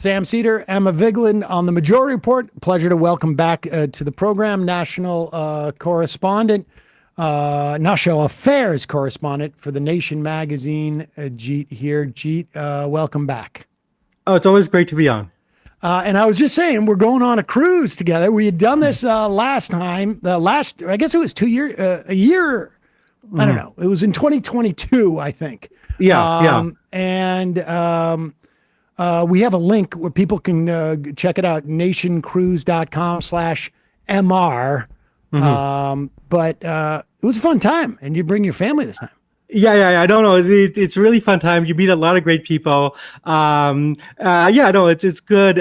Sam Seder, Emma Vigeland on the Majority Report. Pleasure to welcome back to the program national correspondent, national affairs correspondent for The Nation magazine, Jeet here. Jeet, welcome back. Oh, it's always great to be on. And I was just saying, we're going on a cruise together. We had done this last time. I guess it was a year. I don't know. It was in 2022, I think. Yeah. And we have a link where people can check it out, nationcruise.com/MR. But it was a fun time, and you bring your family this time. Yeah. I don't know. It's a really fun time. You meet a lot of great people. It's good.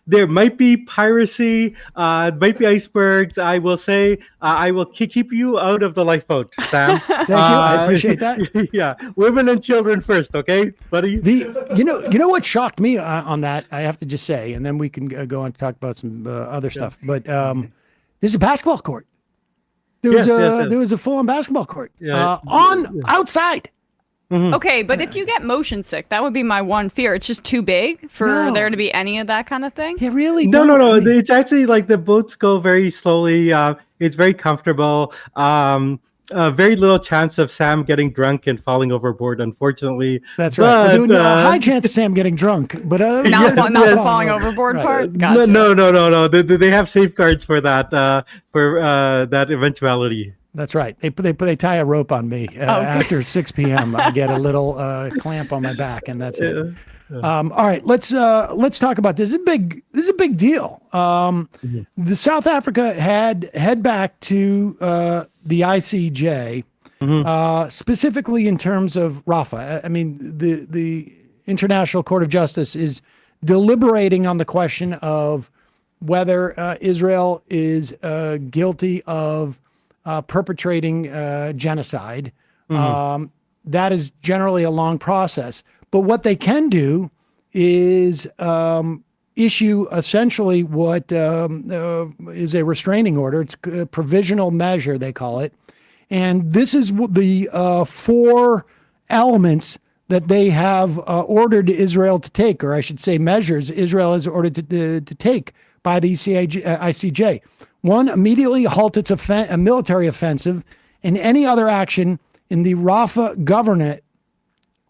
There might be piracy. Might be icebergs. I will say I will keep you out of the lifeboat, Sam. Thank you. I appreciate that. Yeah, women and children first, okay, buddy. You know what shocked me on that? I have to just say, and then we can go on to talk about some other stuff. But there's a basketball court. There was a full-on basketball court outside. Okay, but if you get motion sick, that would be my one fear. It's just too big for there to be any of that kind of thing. Yeah, really? No. It's actually like the boats go very slowly. It's very comfortable. Very little chance of Sam getting drunk and falling overboard, unfortunately. That's right. But, high chance of Sam getting drunk, but not the falling overboard part. Gotcha. No. They have safeguards for that that eventuality. That's right. They tie a rope on me after 6 p.m. I get a little clamp on my back, and that's it. All right, let's talk about this. This is a big deal. The South Africa head back to the ICJ, specifically in terms of Rafah. I mean, the International Court of Justice is deliberating on the question of whether Israel is guilty of perpetrating genocide. That is generally a long process. But what they can do is issue essentially what is a restraining order. It's a provisional measure, they call it. And this is the 4 elements that they have ordered Israel to take, or I should say measures Israel has ordered to take by the ICJ. 1, immediately halt its a military offensive and any other action in the Rafah governorate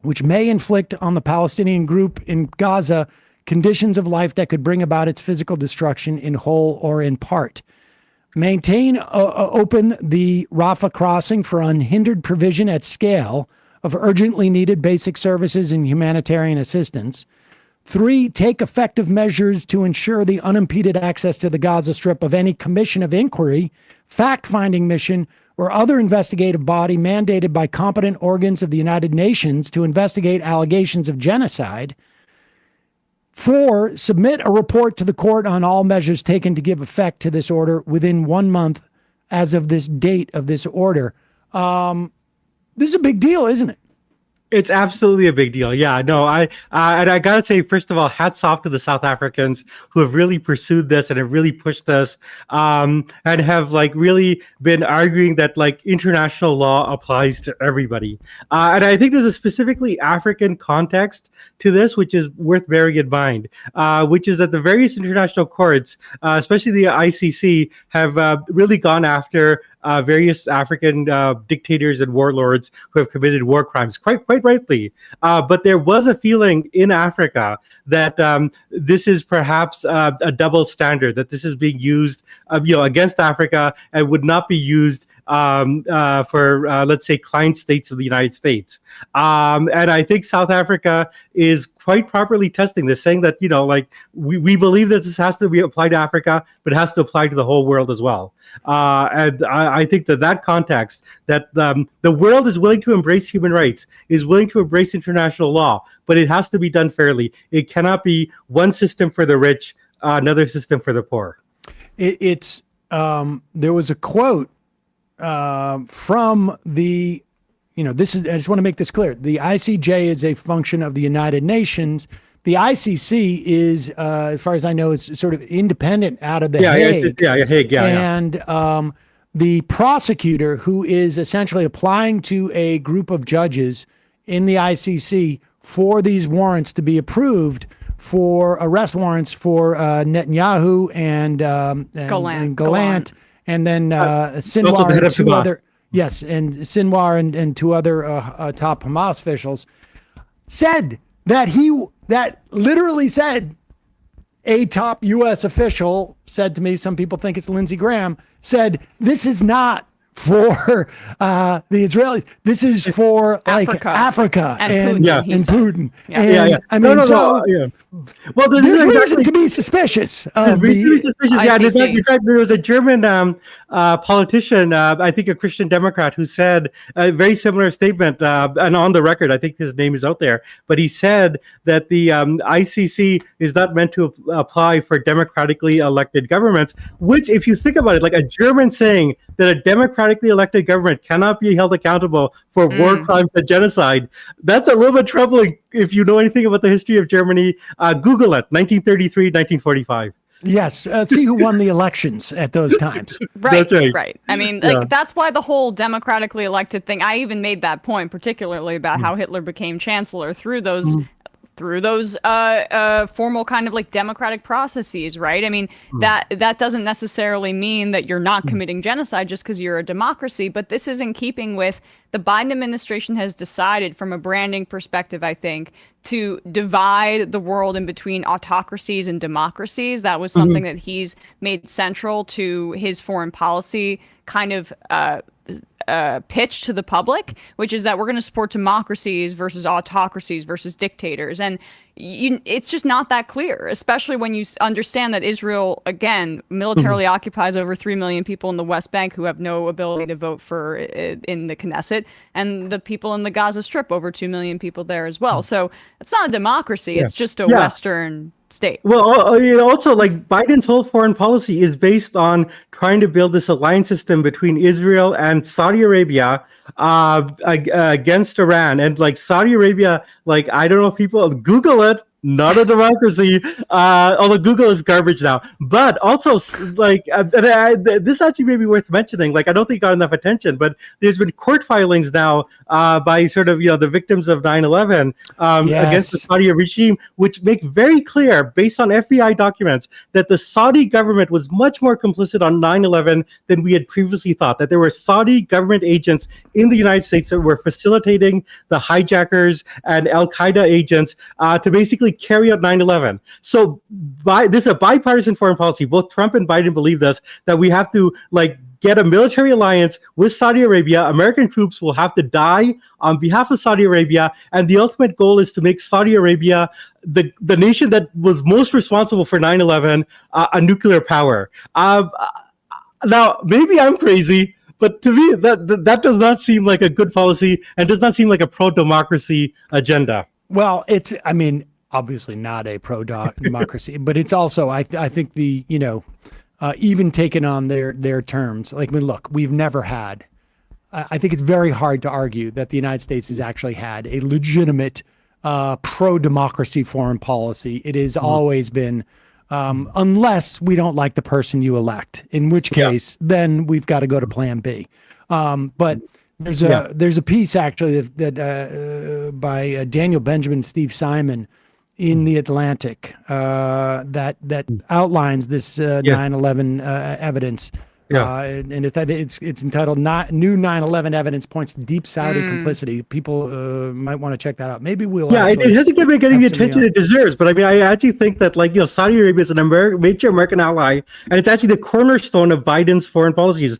which may inflict on the Palestinian group in Gaza conditions of life that could bring about its physical destruction in whole or in part. Maintain open the Rafah crossing for unhindered provision at scale of urgently needed basic services and humanitarian assistance. 3, take effective measures to ensure the unimpeded access to the Gaza Strip of any commission of inquiry, fact-finding mission, or other investigative body mandated by competent organs of the United Nations to investigate allegations of genocide. 4, submit a report to the court on all measures taken to give effect to this order within 1 month as of this date of this order. This is a big deal, isn't it? It's absolutely a big deal. Yeah, no, and I gotta say, first of all, hats off to the South Africans who have really pursued this and have really pushed this, and have really been arguing that international law applies to everybody. And I think there's a specifically African context to this, which is worth bearing in mind, which is that the various international courts, especially the ICC, have really gone after various African dictators and warlords who have committed war crimes, quite rightly. But there was a feeling in Africa that this is perhaps a double standard, that this is being used against Africa and would not be used for, let's say, client states of the United States. And I think South Africa is quite properly testing this, saying that, we believe that this has to be applied to Africa, but it has to apply to the whole world as well. And I think that context, that the world is willing to embrace human rights, is willing to embrace international law, but it has to be done fairly. It cannot be one system for the rich, another system for the poor. There was a quote from the, I just want to make this clear. The ICJ is a function of the United Nations. The ICC is, as far as I know, is sort of independent out of the Hague. Hague. And the prosecutor, who is essentially applying to a group of judges in the ICC for these warrants to be approved, for arrest warrants for Netanyahu and Gallant, and then Sinwar and two other and Sinwar and two other top Hamas officials, said that literally said, a top U.S. official said to me, some people think it's Lindsey Graham, said, this is not for the Israelis. This is for Africa and Putin. I mean, well, there's reason to be suspicious. In fact, there was a German politician, I think a Christian Democrat, who said a very similar statement, and on the record, I think his name is out there, but he said that the ICC is not meant to apply for democratically elected governments, which, if you think about it, like a German saying that a democratically elected government cannot be held accountable for war crimes and genocide, that's a little bit troubling if you know anything about the history of Germany. Google it, 1933, 1945. Yes, see who won the elections at those times. Right. I mean, that's why the whole democratically elected thing, I even made that point, particularly about how Hitler became chancellor through those formal kind of like democratic processes, right? I mean, that doesn't necessarily mean that you're not committing genocide just because you're a democracy, but this is in keeping with the Biden administration has decided, from a branding perspective, I think, to divide the world in between autocracies and democracies. That was something that he's made central to his foreign policy kind of pitch to the public, which is that we're going to support democracies versus autocracies versus dictators. And it's just not that clear, especially when you understand that Israel, again, militarily occupies over 3 million people in the West Bank who have no ability to vote for in the Knesset, and the people in the Gaza Strip, over 2 million people there as well. So it's not a democracy. It's just a Western state. Well, also, like, Biden's whole foreign policy is based on trying to build this alliance system between Israel and Saudi Arabia against Iran. And like Saudi Arabia, like, I don't know if people Google it, not a democracy, although Google is garbage now. But also, like, this actually may be worth mentioning. Like, I don't think it got enough attention, but there's been court filings now by sort of, the victims of 9/11 against the Saudi regime, which make very clear, based on FBI documents, that the Saudi government was much more complicit on 9/11 than we had previously thought, that there were Saudi government agents in the United States that were facilitating the hijackers and Al-Qaeda agents to basically carry out 9/11. So this is a bipartisan foreign policy. Both Trump and Biden believe this, that we have to get a military alliance with Saudi Arabia. American troops will have to die on behalf of Saudi Arabia. And the ultimate goal is to make Saudi Arabia the nation that was most responsible for 9/11 a nuclear power. Now, maybe I'm crazy, but to me, that does not seem like a good policy and does not seem like a pro-democracy agenda. Well, obviously not a pro-democracy, but it's also, I think even taken on their terms, look, we've never had, I think it's very hard to argue that the United States has actually had a legitimate pro-democracy foreign policy. It has always been, unless we don't like the person you elect, in which case, then we've got to go to plan B. But there's a piece actually that by Daniel Benjamin and Steve Simon in the Atlantic that outlines this 9/11 evidence. And it's entitled "New 9/11 Evidence Points to Deep Saudi Complicity." People might want to check that out. Maybe we'll. Yeah, it hasn't been getting the attention it deserves. But I actually think that Saudi Arabia is an major American ally, and it's actually the cornerstone of Biden's foreign policies,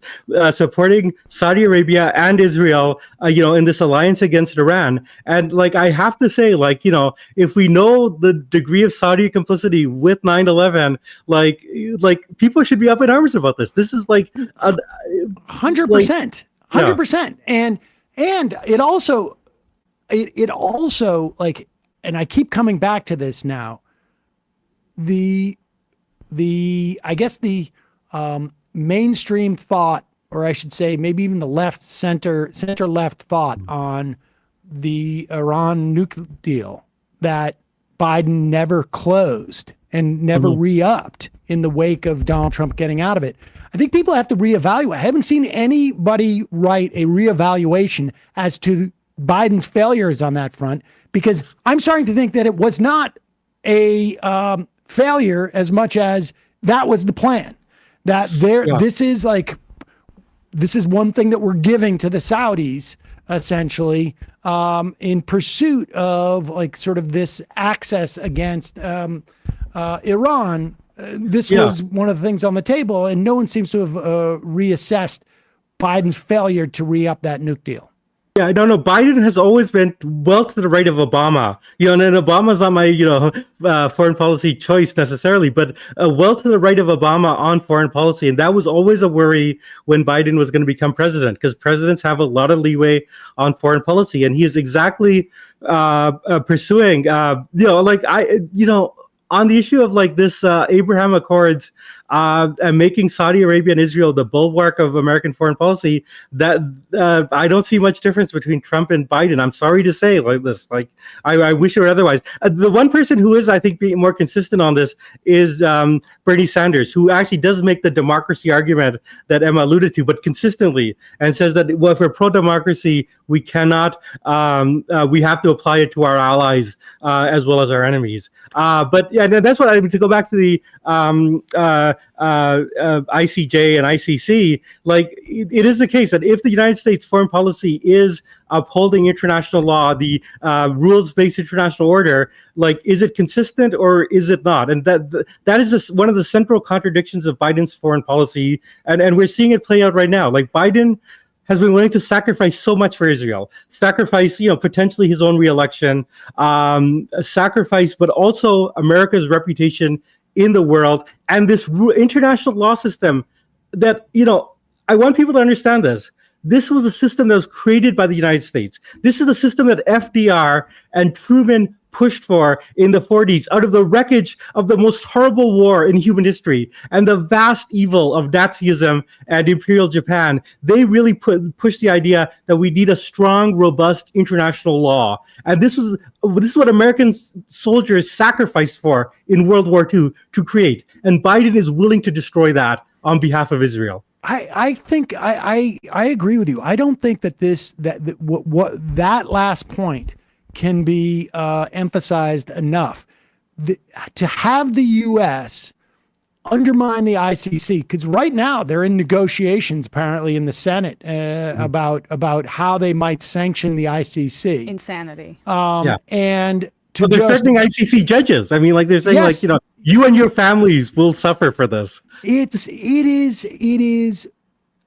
supporting Saudi Arabia and Israel, in this alliance against Iran. And I have to say, if we know the degree of Saudi complicity with 9/11, people should be up in arms about this. This is 100%, 100%. And it also, and I keep coming back to this now, I guess the mainstream thought, or I should say maybe even the center left thought on the Iran nuke deal that Biden never closed and never re-upped in the wake of Donald Trump getting out of it. I think people have to reevaluate. I haven't seen anybody write a reevaluation as to Biden's failures on that front, because I'm starting to think that it was not a failure as much as that was the plan. That this is one thing that we're giving to the Saudis essentially in pursuit of like sort of this access against Iran. This was one of the things on the table, and no one seems to have reassessed Biden's failure to re-up that nuke deal. Yeah, I don't know. Biden has always been well to the right of Obama. And Obama's not my, foreign policy choice necessarily, but well to the right of Obama on foreign policy. And that was always a worry when Biden was going to become president, because presidents have a lot of leeway on foreign policy. And he is exactly pursuing, on the issue of like this Abraham Accords and making Saudi Arabia and Israel the bulwark of American foreign policy, that I don't see much difference between Trump and Biden. I'm sorry to say like this. Like I wish it were otherwise. The one person who is, I think, being more consistent on this is Bernie Sanders, who actually does make the democracy argument that Emma alluded to, but consistently, and says that well, if we're pro-democracy, we cannot, we have to apply it to our allies as well as our enemies. But yeah, that's what I to go back to the ICJ and ICC. Like it is the case that if the United States foreign policy is upholding international law, the rules-based international order, like is it consistent or is it not? And that is one of the central contradictions of Biden's foreign policy, and we're seeing it play out right now. Like Biden has been willing to sacrifice so much for Israel, sacrifice, potentially his own reelection, sacrifice, but also America's reputation in the world, and this international law system that, I want people to understand this. This was a system that was created by the United States. This is the system that FDR and Truman pushed for in the 40s out of the wreckage of the most horrible war in human history and the vast evil of Nazism and Imperial Japan. They really pushed the idea that we need a strong, robust international law. And this is what American soldiers sacrificed for in World War II to create. And Biden is willing to destroy that on behalf of Israel. I think I agree with you. I don't think that that last point can be emphasized enough. To have the U.S. undermine the ICC, because right now they're in negotiations apparently in the Senate about how they might sanction the ICC. Insanity. And they're threatening ICC judges. I mean, like they're saying, yes, you and your families will suffer for this. It is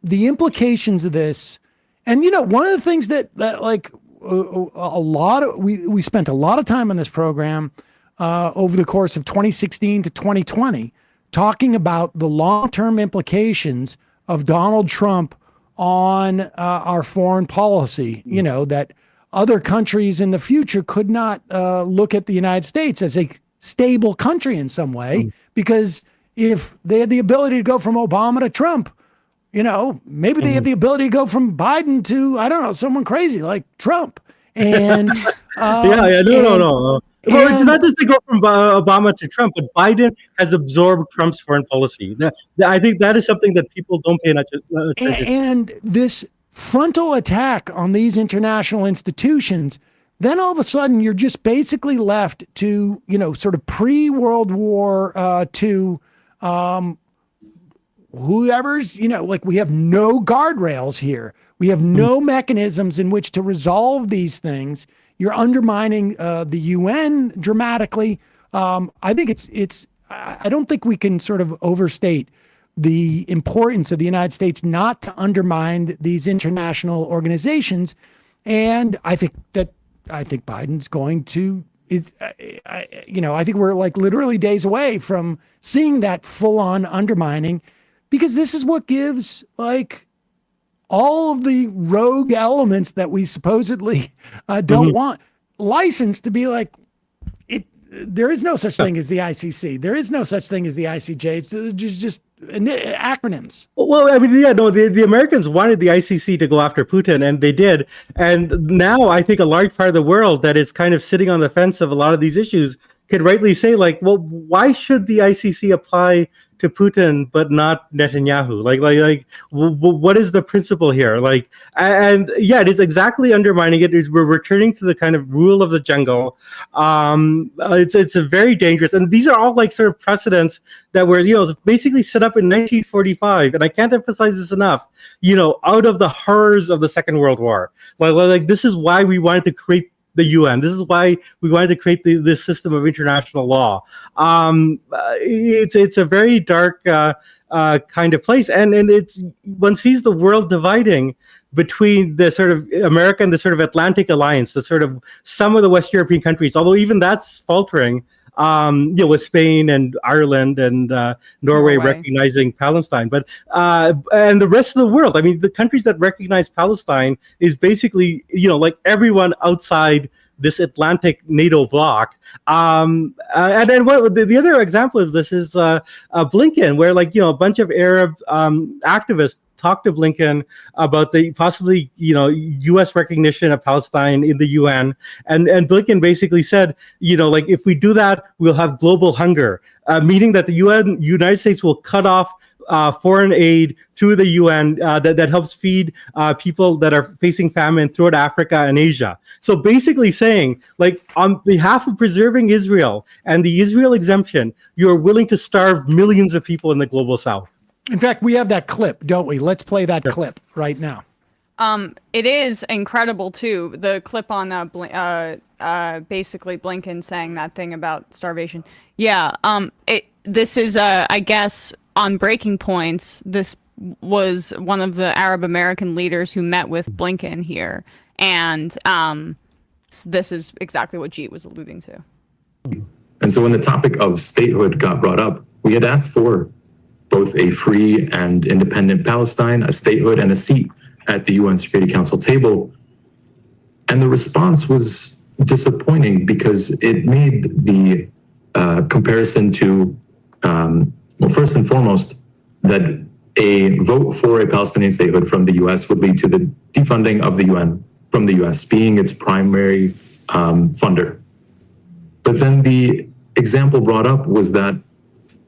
the implications of this. And, one of the things that like we spent a lot of time on this program over the course of 2016 to 2020, talking about the long-term implications of Donald Trump on our foreign policy, that other countries in the future could not look at the United States as a stable country in some way, because if they had the ability to go from Obama to Trump, maybe they have the ability to go from Biden to, I don't know, someone crazy like Trump. And no. Well, it's not just to go from Obama to Trump, but Biden has absorbed Trump's foreign policy. I think that is something that people don't pay enough attention. And this frontal attack on these international institutions, then all of a sudden you're just basically left to, sort of pre-World War II, whoever's, like we have no guardrails here. We have no mechanisms in which to resolve these things. You're undermining the UN dramatically. I think I don't think we can sort of overstate the importance of the United States not to undermine these international organizations. And I think Biden's going to, I think we're like literally days away from seeing that full on undermining, because this is what gives like all of the rogue elements that we supposedly don't want license to be like, there is no such thing as the ICC. There is no such thing as the ICJ. It's just acronyms. Well, I mean, the Americans wanted the ICC to go after Putin, and they did. And now I think a large part of the world that is kind of sitting on the fence of a lot of these issues can rightly say, like, well, why should the ICC apply to Putin but not Netanyahu? What is the principle here? Like, and yeah, it is exactly undermining it. We're returning to the kind of rule of the jungle. It's a very dangerous, and these are all like sort of precedents that were basically set up in 1945, and I can't emphasize this enough. Out of the horrors of the Second World War, like this is why we wanted to create the UN. This is why we wanted to create this system of international law. It's a very dark kind of place, and one sees the world dividing between the sort of America and the sort of Atlantic alliance, the sort of some of the West European countries, although even that's faltering. With Spain and Ireland and Norway recognizing Palestine, but and the rest of the world. I mean, the countries that recognize Palestine is basically like everyone outside this Atlantic NATO bloc. And then the other example of this is Blinken, where a bunch of Arab activists talked to Blinken about the possibly, U.S. recognition of Palestine in the UN, and Blinken basically said, if we do that, we'll have global hunger, meaning that the United States will cut off foreign aid through the UN that helps feed people that are facing famine throughout Africa and Asia. So basically saying, on behalf of preserving Israel and the Israel exemption, you are willing to starve millions of people in the global South. In fact, we have that clip, don't we? Let's play that clip right now. It is incredible too. The clip on basically Blinken saying that thing about starvation. Yeah. This is I guess on breaking points. This was one of the Arab American leaders who met with Blinken here, and this is exactly what Jeet was alluding to. And so when the topic of statehood got brought up, we had asked for both a free and independent Palestine, a statehood, and a seat at the UN Security Council table. And the response was disappointing because it made the comparison to, first and foremost, that a vote for a Palestinian statehood from the US would lead to the defunding of the UN from the US being its primary funder. But then the example brought up was that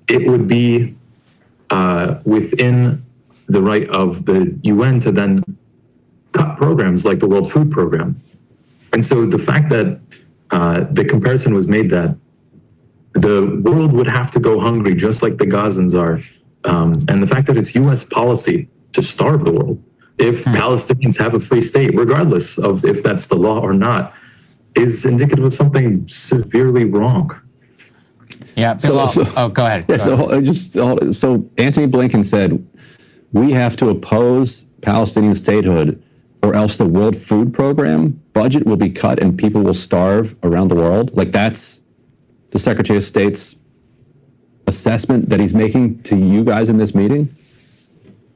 it would be within the right of the UN to then cut programs like the World Food Program. And so the fact that the comparison was made that the world would have to go hungry just like the Gazans are, and the fact that it's US policy to starve the world if Palestinians have a free state, regardless of if that's the law or not, is indicative of something severely wrong. Yeah. So go ahead. Yeah, so Antony Blinken said, we have to oppose Palestinian statehood or else the World Food Program budget will be cut and people will starve around the world. Like, that's the Secretary of State's assessment that he's making to you guys in this meeting?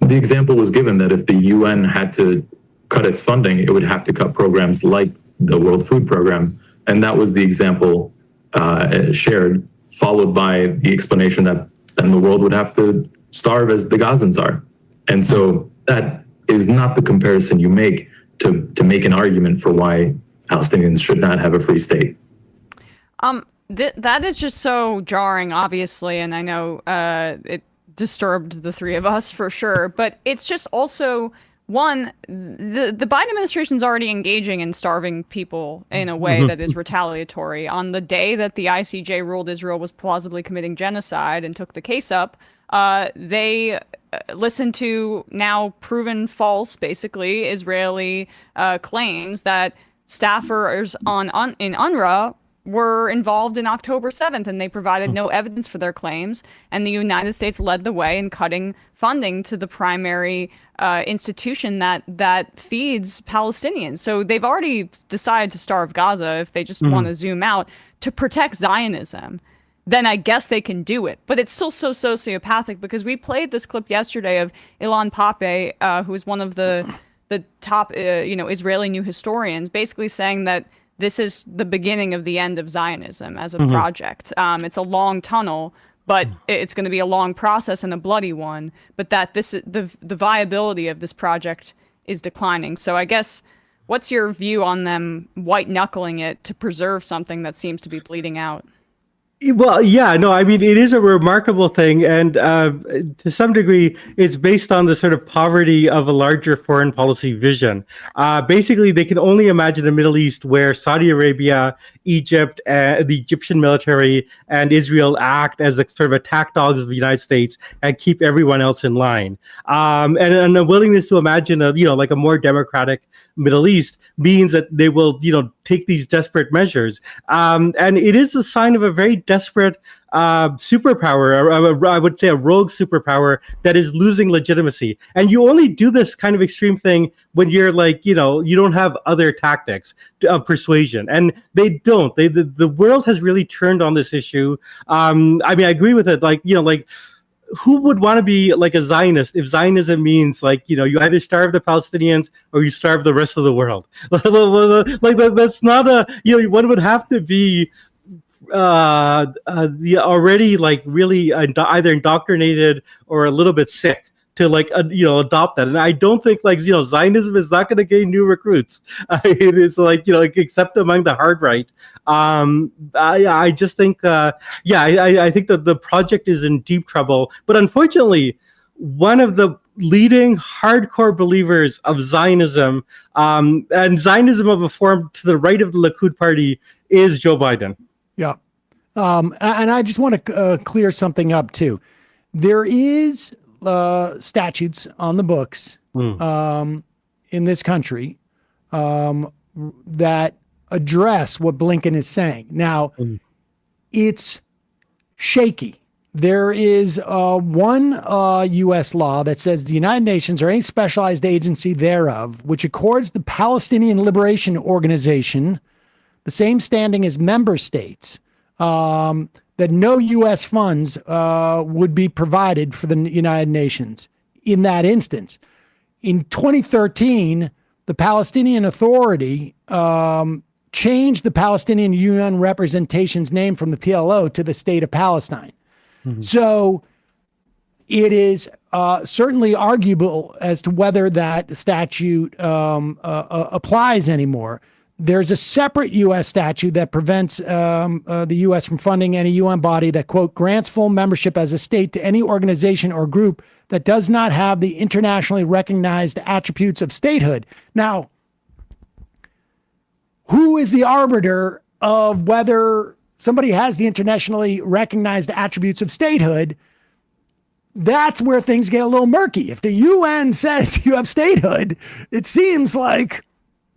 The example was given that if the UN had to cut its funding, it would have to cut programs like the World Food Program. And that was the example shared, followed by the explanation that then the world would have to starve as the Gazans are. And so that is not the comparison you make to make an argument for why Palestinians should not have a free state. That is just so jarring, obviously, and I know it disturbed the three of us for sure, but it's just also, one, the Biden administration is already engaging in starving people in a way that is retaliatory. On the day that the ICJ ruled Israel was plausibly committing genocide and took the case up, they listened to now proven false, basically, Israeli claims that staffers in UNRWA were involved in October 7th, and they provided no evidence for their claims. And the United States led the way in cutting funding to the primary institution that feeds Palestinians. So they've already decided to starve Gaza if they just want to zoom out to protect Zionism. Then I guess they can do it. But it's still so sociopathic, because we played this clip yesterday of Ilan Pappé, who is one of the top Israeli new historians, basically saying that this is the beginning of the end of Zionism as a project. It's a long tunnel, but it's going to be a long process and a bloody one. But that the viability of this project is declining. So I guess, what's your view on them white knuckling it to preserve something that seems to be bleeding out? Well, yeah, no, I mean, it is a remarkable thing. And to some degree, it's based on the sort of poverty of a larger foreign policy vision. Basically, they can only imagine a Middle East where Saudi Arabia, Egypt, the Egyptian military, and Israel act as sort of attack dogs of the United States and keep everyone else in line. And a willingness to imagine like a more democratic Middle East means that they will, take these desperate measures. And it is a sign of a very desperate superpower, or I would say a rogue superpower that is losing legitimacy. And you only do this kind of extreme thing when you're like, you don't have other tactics of persuasion. And they don't. The world has really turned on this issue. I mean, I agree with it. Like, who would want to be like a Zionist if Zionism means like, you either starve the Palestinians or you starve the rest of the world? Like that's not one would have to be already like really either indoctrinated or a little bit sick to like adopt that. And I don't think like Zionism is not going to gain new recruits. It is like except among the hard right. I just think I think that the project is in deep trouble. But unfortunately, one of the leading hardcore believers of Zionism and Zionism of a form to the right of the Likud party is Joe Biden. Yeah. And I just want to clear something up too. There is statutes on the books in this country that address what Blinken is saying. Now, it's shaky. There is one U.S. law that says the United Nations or any specialized agency thereof, which accords the Palestinian Liberation Organization the same standing as member states, that no U.S. funds would be provided for the United Nations in that instance. In 2013, the Palestinian Authority changed the Palestinian UN representation's name from the PLO to the State of Palestine. Mm-hmm. So it is certainly arguable as to whether that statute applies anymore. There's a separate U.S. statute that prevents the U.S. from funding any UN body that, quote, grants full membership as a state to any organization or group that does not have the internationally recognized attributes of statehood. Now, who is the arbiter of whether somebody has the internationally recognized attributes of statehood? That's where things get a little murky. If the UN says you have statehood, it seems like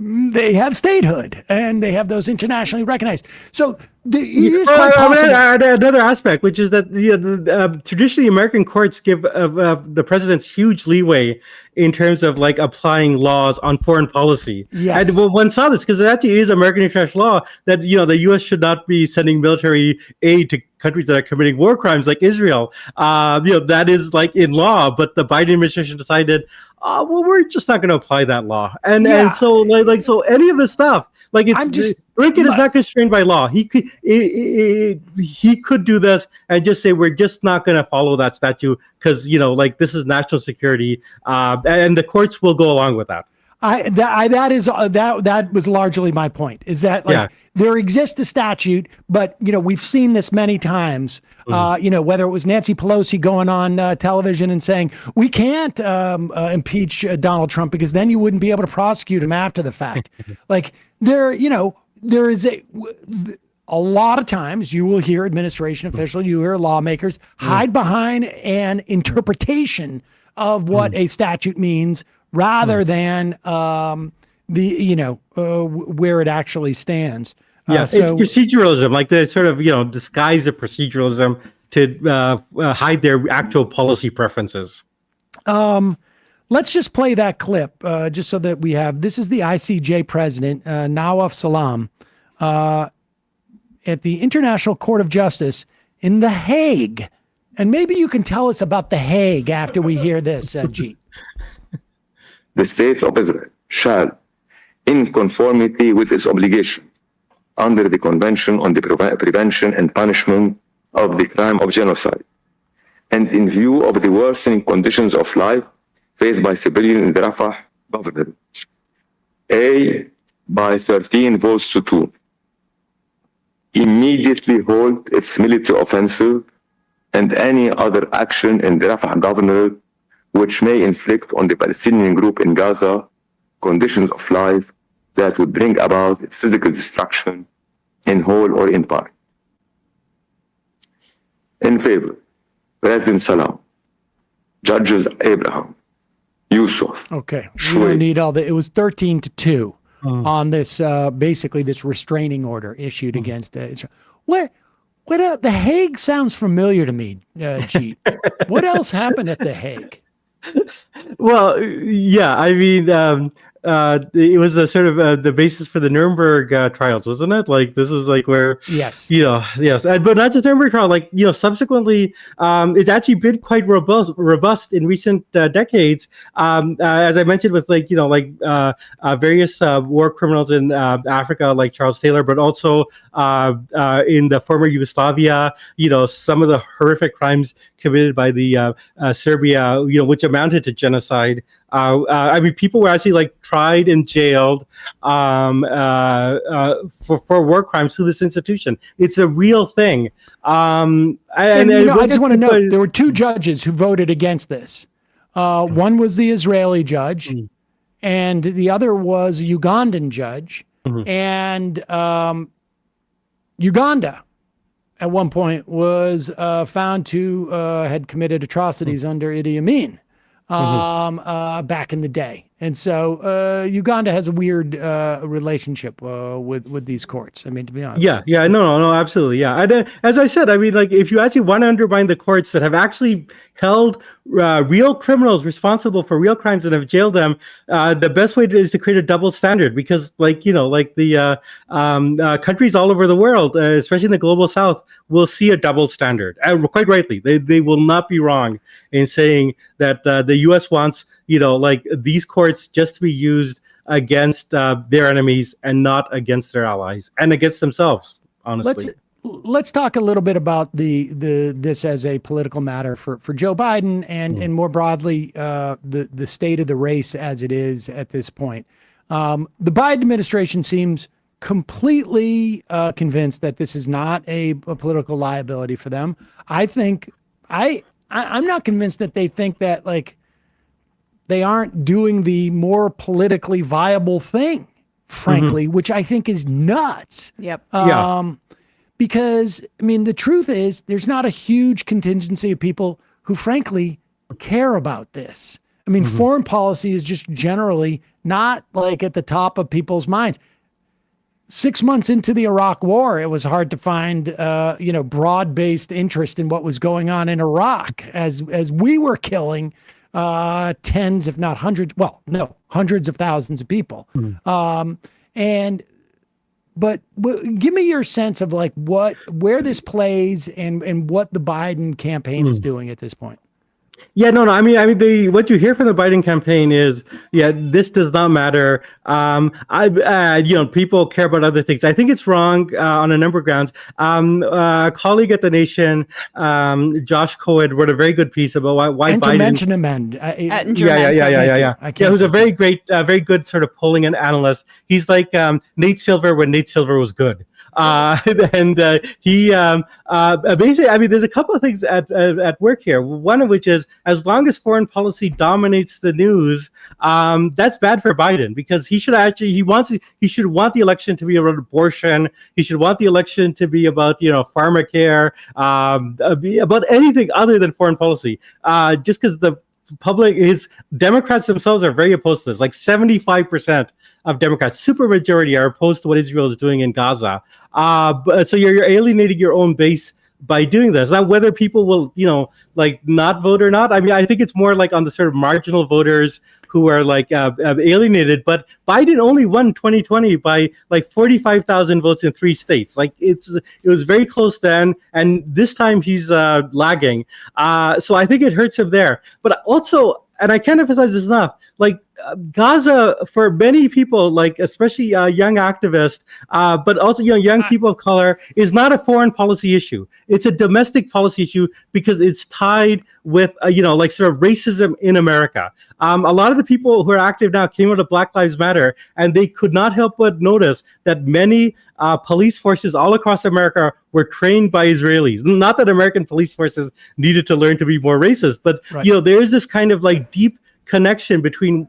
they have statehood and they have those internationally recognized. So it is quite possible. Another aspect, which is that traditionally American courts give the presidents huge leeway in terms of like applying laws on foreign policy. Yes. And one saw this because it actually is American international law that the U.S. should not be sending military aid to countries that are committing war crimes like Israel. That is like in law, but the Biden administration decided, well, we're just not going to apply that law. And so so any of this stuff, like Blinken is not constrained by law. He could do this and just say we're just not going to follow that statute because this is national security, and the courts will go along with that. That was largely my point. Is that there exists a statute, but we've seen this many times. Mm-hmm. Whether it was Nancy Pelosi going on television and saying we can't impeach Donald Trump because then you wouldn't be able to prosecute him after the fact. Like there is a lot of times you will hear administration officials, you hear lawmakers hide behind an interpretation of what a statute means rather than where it actually stands. It's proceduralism, like the sort of disguise of proceduralism to hide their actual policy preferences. Let's just play that clip just so that we have. This is the ICJ president, Nawaf Salam, at the International Court of Justice in The Hague. And maybe you can tell us about The Hague after we hear this, Jeet. The State of Israel shall, in conformity with its obligation under the Convention on the Prevention and Punishment of the Crime of Genocide, and in view of the worsening conditions of life faced by civilians in the Rafah government, A, by 13 votes to 2, immediately halt its military offensive and any other action in the Rafah governorate which may inflict on the Palestinian group in Gaza conditions of life that would bring about its physical destruction in whole or in part. In favor, President Salam, Judges Abraham, Yusuf. Okay, we don't need all that. It was 13-2 on this, basically this restraining order issued against Israel. What else? The Hague sounds familiar to me, Jeet. What else happened at the Hague? Well, yeah, I mean, it was a sort of the basis for the Nuremberg trials, wasn't it? Like this was like where, yes, but not just Nuremberg trial. Like subsequently, it's actually been quite robust in recent decades. As I mentioned, with various war criminals in Africa, like Charles Taylor, but also in the former Yugoslavia. Some of the horrific crimes committed by the Serbia, which amounted to genocide. I mean, people were actually tried and jailed for war crimes through this institution. It's a real thing. I just want to note there were two judges who voted against this. One was the Israeli judge, and the other was a Ugandan judge. And Uganda, at one point, was found to had committed atrocities under Idi Amin. Back in the day. And so Uganda has a weird relationship with these courts. I mean, to be honest. Yeah, no, absolutely. Yeah. And as I said, I mean, if you actually want to undermine the courts that have actually held real criminals responsible for real crimes and have jailed them, the best way is to create a double standard, because the countries all over the world, especially in the global south, will see a double standard. Quite rightly, they will not be wrong in saying that the U.S. wants these courts just to be used against their enemies and not against their allies and against themselves, honestly. Let's talk a little bit about this as a political matter for Joe Biden and more broadly the state of the race as it is at this point. The Biden administration seems completely convinced that this is not a political liability for them. I think I'm not convinced that they think that they aren't doing the more politically viable thing, frankly, which I think is nuts. Yep. Because, I mean, the truth is there's not a huge contingency of people who, frankly, care about this. I mean, foreign policy is just generally not at the top of people's minds. 6 months into the Iraq War, it was hard to find, broad-based interest in what was going on in Iraq as we were killing tens, if not hundreds, hundreds of thousands of people. But give me your sense of where this plays and what the Biden campaign is doing at this point. Yeah, no. I mean, what you hear from the Biden campaign is, this does not matter. People care about other things. I think it's wrong on a number of grounds. A colleague at The Nation, Josh Cohen, wrote a very good piece about why and Biden. To mention him, Who's a very great, very good sort of polling and analyst. He's like Nate Silver when Nate Silver was good. He basically, I mean, there's a couple of things at work here. One of which is, as long as foreign policy dominates the news, that's bad for Biden, because he should want the election to be about abortion. He should want the election to be about pharmacare, about anything other than foreign policy. Just because the Democrats themselves are very opposed to this. 75% of Democrats, supermajority, are opposed to what Israel is doing in Gaza. So you're alienating your own base by doing this. Now, whether people will, not vote or not, I mean, I think it's more on the sort of marginal voters who are alienated. But Biden only won 2020 by 45,000 votes in 3 states. It was very close then, and this time he's lagging. So I think it hurts him there. But also, and I can't emphasize this enough, Gaza, for many people, like especially young activists, but also young people of color, is not a foreign policy issue. It's a domestic policy issue because it's tied with like sort of racism in America. A lot of the people who are active now came out of Black Lives Matter, and they could not help but notice that many police forces all across America were trained by Israelis. Not that American police forces needed to learn to be more racist, but there is this kind of like deep connection between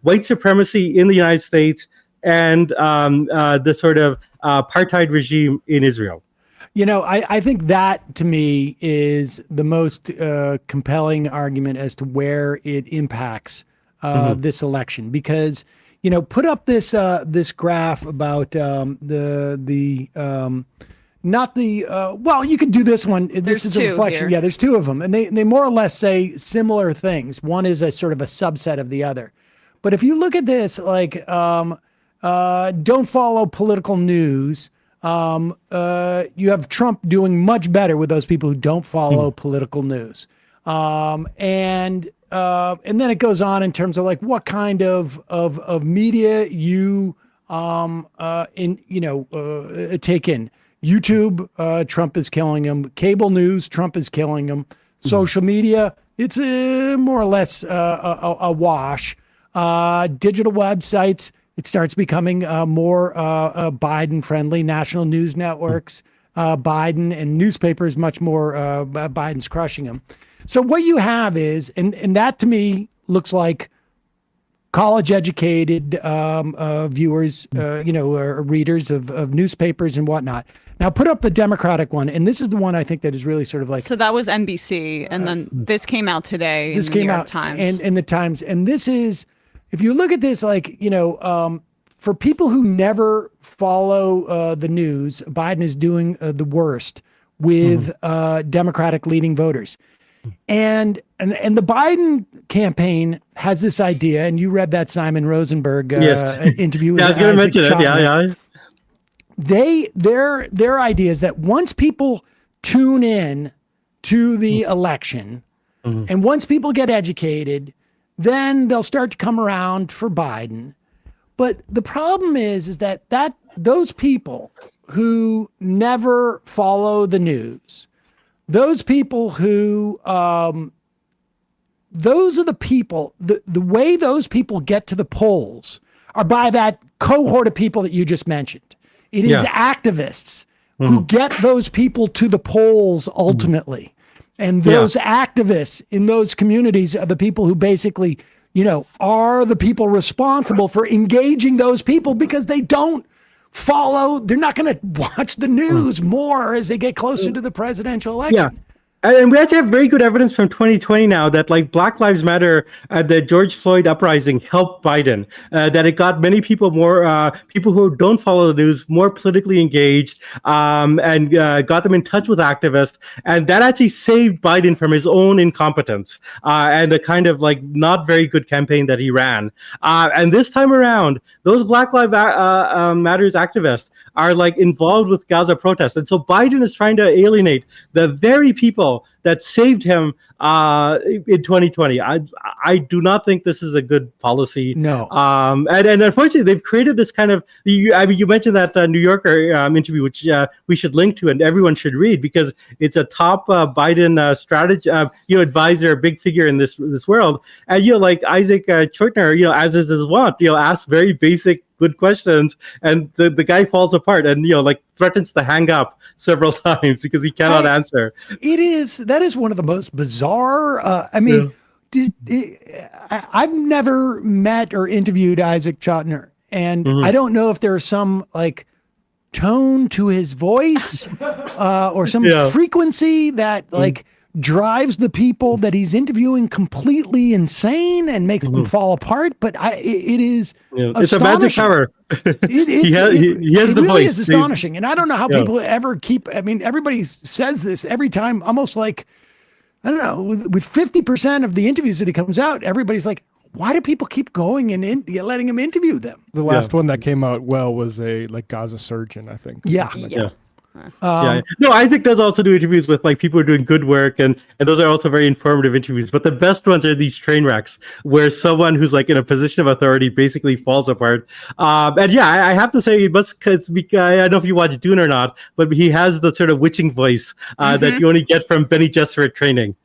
white supremacy in the United States and the sort of apartheid regime in Israel. I think that to me is the most compelling argument as to where it impacts this election, because put up this this graph about well, you could do this one. This is a reflection. Yeah, there's two of them, and they more or less say similar things. One is a sort of a subset of the other. But if you look at this, like, don't follow political news. You have Trump doing much better with those people who don't follow political news. And then it goes on in terms of like what kind of media you take in. YouTube, Trump is killing him. Cable news, Trump is killing him. Social media, it's more or less a wash. Digital websites, it starts becoming more Biden friendly. National news networks, Biden, and newspapers, much more Biden's crushing him. So what you have is, and that to me looks like college educated viewers, or readers of newspapers and whatnot. Now put up the Democratic one, and this is the one I think that is really sort of like. So that was NBC, and then this came out today. This came out Times. And the Times, and this is, if you look at this, like for people who never follow the news, Biden is doing the worst with Democratic leading voters. And the Biden campaign has this idea, and you read that Simon Rosenberg interview. I was going to mention it. Yeah. Their idea is that once people tune in to the election, and once people get educated, then they'll start to come around for Biden. But the problem is that those people who never follow the news, those people who, those are the people, the way those people get to the polls are by that cohort of people that you just mentioned. It is activists who get those people to the polls ultimately. And those activists in those communities are the people who basically, are the people responsible for engaging those people, because they don't follow, they're not going to watch the news more as they get closer to the presidential election. Yeah. And we actually have very good evidence from 2020 now that like Black Lives Matter, the George Floyd uprising helped Biden, that it got many people more, people who don't follow the news, more politically engaged, and got them in touch with activists. And that actually saved Biden from his own incompetence and the kind of like not very good campaign that he ran. And this time around, those Black Lives Matters activists are like involved with Gaza protests. And so Biden is trying to alienate the very people that saved him in 2020. I do not think this is a good policy. No. And unfortunately, they've created this kind of. You mentioned that New Yorker interview, which we should link to and everyone should read, because it's a top Biden strategy, advisor, big figure in this world. And like Isaac Choitner, as is his want, asks very basic good questions, and the guy falls apart and threatens to hang up several times because he cannot answer. That is one of the most bizarre. I've never met or interviewed Isaac Choitner, and I don't know if there's some like tone to his voice or some frequency that like drives the people that he's interviewing completely insane and makes them fall apart. But it is it's a magic power. He has the really voice. Is astonishing. And I don't know how people ever keep, everybody says this every time, almost like, I don't know, with 50% of the interviews that he comes out, everybody's like, why do people keep going and letting him interview them? The last one that came out was a Gaza surgeon, I think. Yeah. No, Isaac does also do interviews with like people who are doing good work, and those are also very informative interviews. But the best ones are these train wrecks where someone who's like in a position of authority basically falls apart. And yeah, I have to say, because I don't know if you watch Dune or not, but he has the sort of witching voice that you only get from Bene Gesserit training.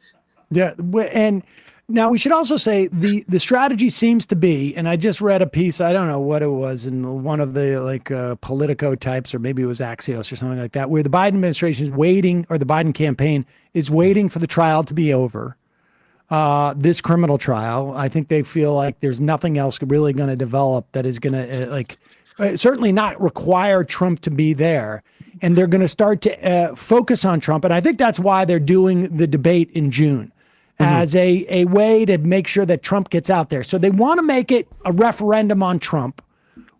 Yeah, and now we should also say the strategy seems to be, and I just read a piece, I don't know what it was, in one of the like Politico types, or maybe it was Axios or something like that, where the Biden administration is waiting, or the Biden campaign is waiting for the trial to be over, this criminal trial. I think they feel like there's nothing else really going to develop that is going to certainly not require Trump to be there. And they're going to start to focus on Trump. And I think that's why they're doing the debate in June. As a way to make sure that Trump gets out there. So they want to make it a referendum on Trump,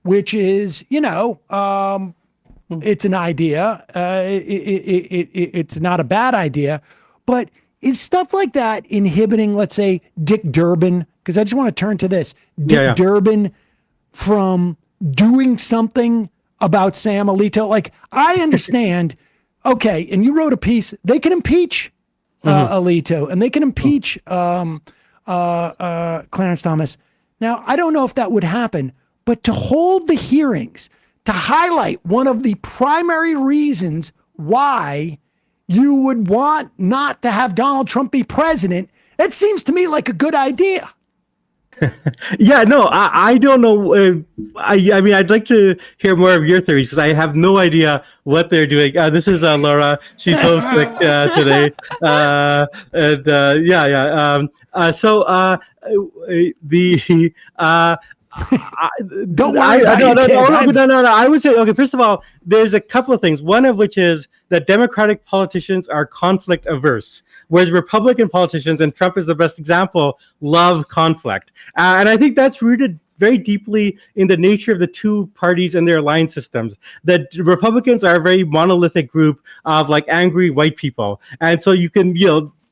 which is, it's an idea. It's not a bad idea. But is stuff like that inhibiting, let's say, Dick Durbin? Because I just want to turn to this. Dick Durbin from doing something about Sam Alito. Like, I understand, okay, and you wrote a piece, they can impeach Alito, and they can impeach Clarence Thomas. Now, I don't know if that would happen, but to hold the hearings, to highlight one of the primary reasons why you would want not to have Donald Trump be president, that seems to me like a good idea. I don't know. I mean, I'd like to hear more of your theories because I have no idea what they're doing. This is Laura. She's homesick today. Don't worry about it. No. I would say, okay, first of all, there's a couple of things. One of which is that Democratic politicians are conflict averse, whereas Republican politicians, and Trump is the best example, love conflict. And I think that's rooted very deeply in the nature of the two parties and their alliance systems. That Republicans are a very monolithic group of like angry white people. And so you can,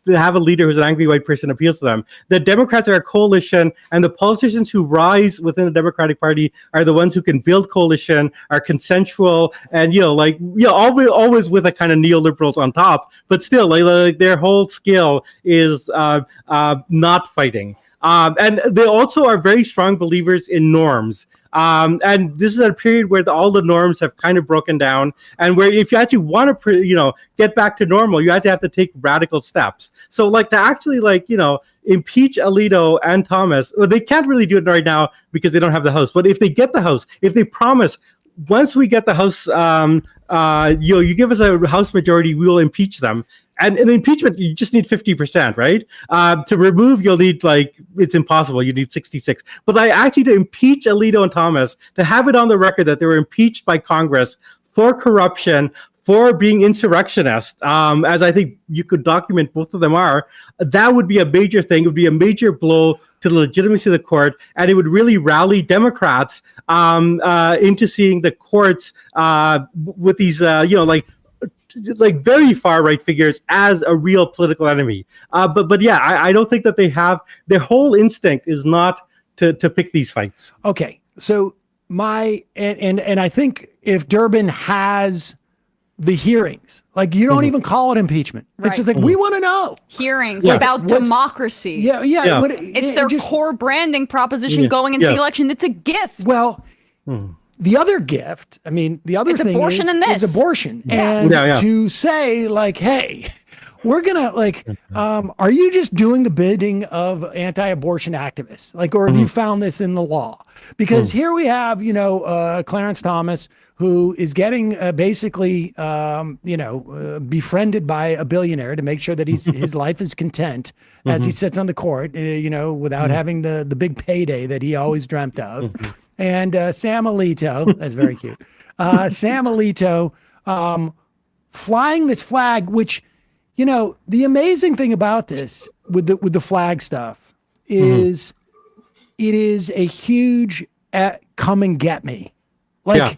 have a leader who's an angry white person appeals to them. The Democrats are a coalition, and the politicians who rise within the Democratic Party are the ones who can build coalition, are consensual, and always with a kind of neoliberals on top, but still like their whole skill is not fighting. And they also are very strong believers in norms. And this is a period where all the norms have kind of broken down, and where if you actually want to, get back to normal, you actually have to take radical steps. So, like to actually, impeach Alito and Thomas, well, they can't really do it right now because they don't have the House. But if they get the House, if they promise, once we get the House, you give us a House majority, we will impeach them. And in impeachment, you just need 50%, right? To remove, you'll need it's impossible. You need 66. But actually to impeach Alito and Thomas, to have it on the record that they were impeached by Congress for corruption, for being insurrectionists, as I think you could document both of them are, that would be a major thing. It would be a major blow to the legitimacy of the court, and it would really rally Democrats into seeing the courts with these, very far right figures as a real political enemy. But I don't think that they have, their whole instinct is not to pick these fights. Okay, so and I think if Durbin has the hearings, you don't even call it impeachment. Right. It's just like, we want to know. Hearings about democracy. Yeah. It's their core branding proposition going into the election. It's a gift. Well, the other gift, the other thing abortion is abortion. And to say hey, we're going to are you just doing the bidding of anti-abortion activists? Or have you found this in the law? Because here we have, Clarence Thomas, who is getting basically, befriended by a billionaire to make sure that his life is content as he sits on the court, without having the big payday that he always dreamt of. And Sam Alito, that's very cute. Sam Alito flying this flag, which, the amazing thing about this with the flag stuff is it is a huge come and get me. I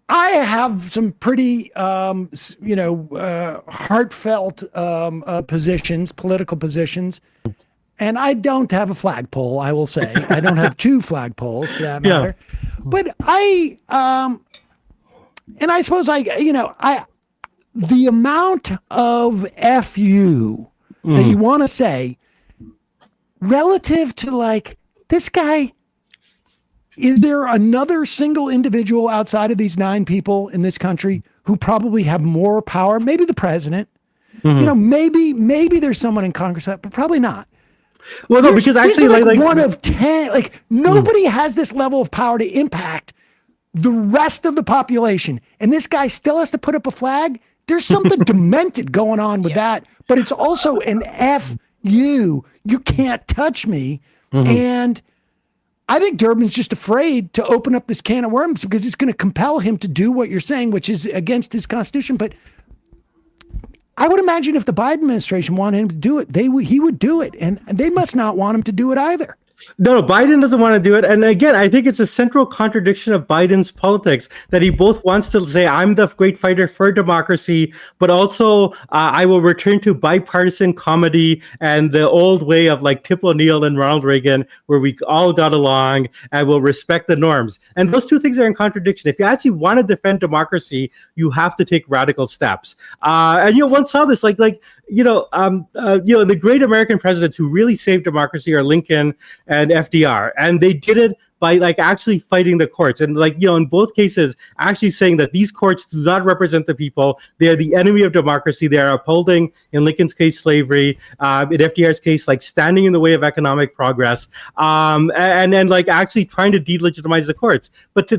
have some pretty, heartfelt political positions. And I don't have a flagpole, I will say. I don't have two flagpoles for that matter. But I I suppose the amount of FU that you want to say relative to like this guy, is there another single individual outside of these 9 people in this country who probably have more power? Maybe the president, maybe there's someone in Congress, but probably not. Well, no, because actually like one of 10, like nobody has this level of power to impact the rest of the population. And this guy still has to put up a flag. There's something demented going on with that, but it's also an FU. You can't touch me. And I think Durbin's just afraid to open up this can of worms because it's going to compel him to do what you're saying, which is against his constitution. But I would imagine if the Biden administration wanted him to do it, he would do it. And they must not want him to do it either. No, Biden doesn't want to do it. And again, I think it's a central contradiction of Biden's politics that he both wants to say, I'm the great fighter for democracy, but also I will return to bipartisan comedy and the old way of like Tip O'Neill and Ronald Reagan, where we all got along and will respect the norms. And those two things are in contradiction. If you actually want to defend democracy, you have to take radical steps. And one saw this the great American presidents who really saved democracy are Lincoln and FDR, and they did it by like actually fighting the courts and in both cases actually saying that these courts do not represent the people. They are the enemy of democracy. They are upholding, in Lincoln's case, slavery, in FDR's case, like standing in the way of economic progress, and actually trying to delegitimize the courts. But to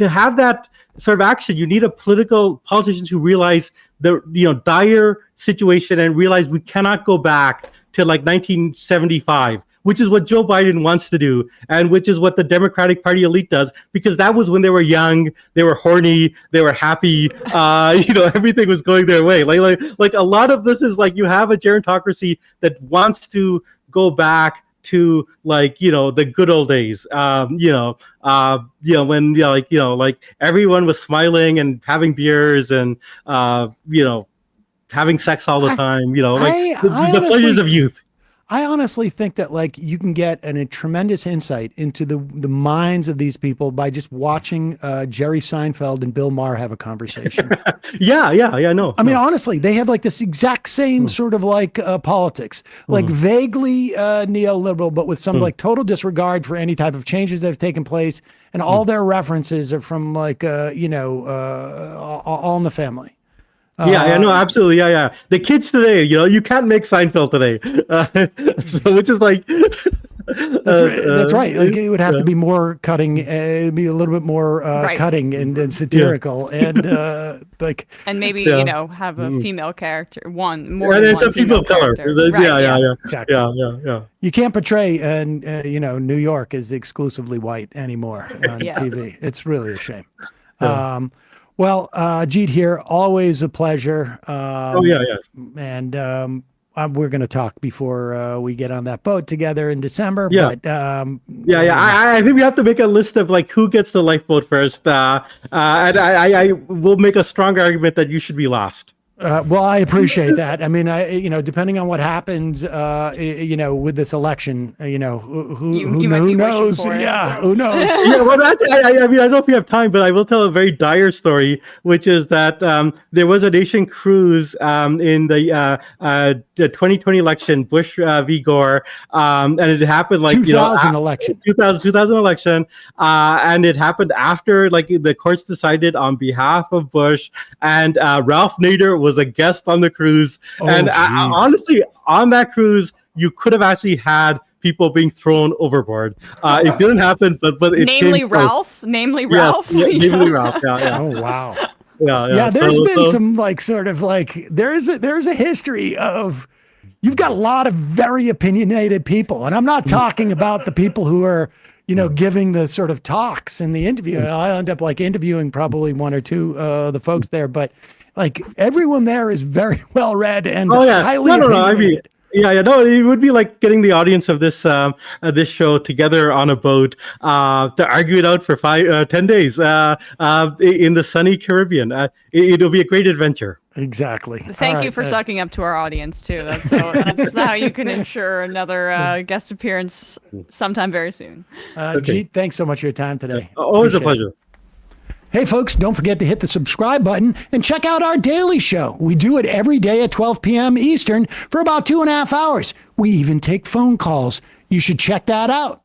have that sort of action, you need politicians who realize the dire situation and realize we cannot go back to like 1975, which is what Joe Biden wants to do, and which is what the Democratic Party elite does, because that was when they were young, they were horny, they were happy, everything was going their way. Like a lot of this is like you have a gerontocracy that wants to go back to the good old days, when everyone was smiling and having beers and having sex all the time, the pleasures of youth. I honestly think that you can get a tremendous insight into the minds of these people by just watching Jerry Seinfeld and Bill Maher have a conversation. Yeah, no. I mean, honestly, they have this exact same sort of politics, vaguely neoliberal, but with some total disregard for any type of changes that have taken place, and all their references are from All in the Family. No, absolutely. Yeah. The kids today, you can't make Seinfeld today. So which is that's right. It would have to be more cutting, be a little bit more cutting and satirical, and and maybe have a female character, more and than some people of color. Exactly. Yeah. You can't portray New York as exclusively white anymore on TV. It's really a shame. Well, Jeet here, always a pleasure. And we're going to talk before we get on that boat together in December. Yeah. But, I think we have to make a list of who gets the lifeboat first. And I will make a strong argument that you should be last. Well, I appreciate that. I mean, depending on what happens, with this election, who knows? Yeah, who knows? Yeah, well, I don't know if you have time, but I will tell a very dire story, which is that there was a nation cruise in the 2020 election, Bush v. Gore, and it happened 2000 election, and it happened after the courts decided on behalf of Bush, and Ralph Nader was a guest on the cruise. Honestly, on that cruise, you could have actually had people being thrown overboard. It didn't happen, but it namely Ralph. Yes, namely Ralph. Yeah. Oh wow. Yeah. There's been some there's a history of, you've got a lot of very opinionated people, and I'm not talking about the people who are giving the sort of talks in the interview. I'll end up interviewing probably one or two the folks there, but everyone there is very well read and highly opinionated. It would be like getting the audience of this this show together on a boat to argue it out for 10 days in the sunny Caribbean. It'll be a great adventure. Exactly. Thank you for sucking up to our audience too. That's how you can ensure another guest appearance sometime very soon. Jeet, thanks so much for your time today. Always a pleasure. Hey, folks, don't forget to hit the subscribe button and check out our daily show. We do it every day at 12 p.m. Eastern for about 2.5 hours. We even take phone calls. You should check that out.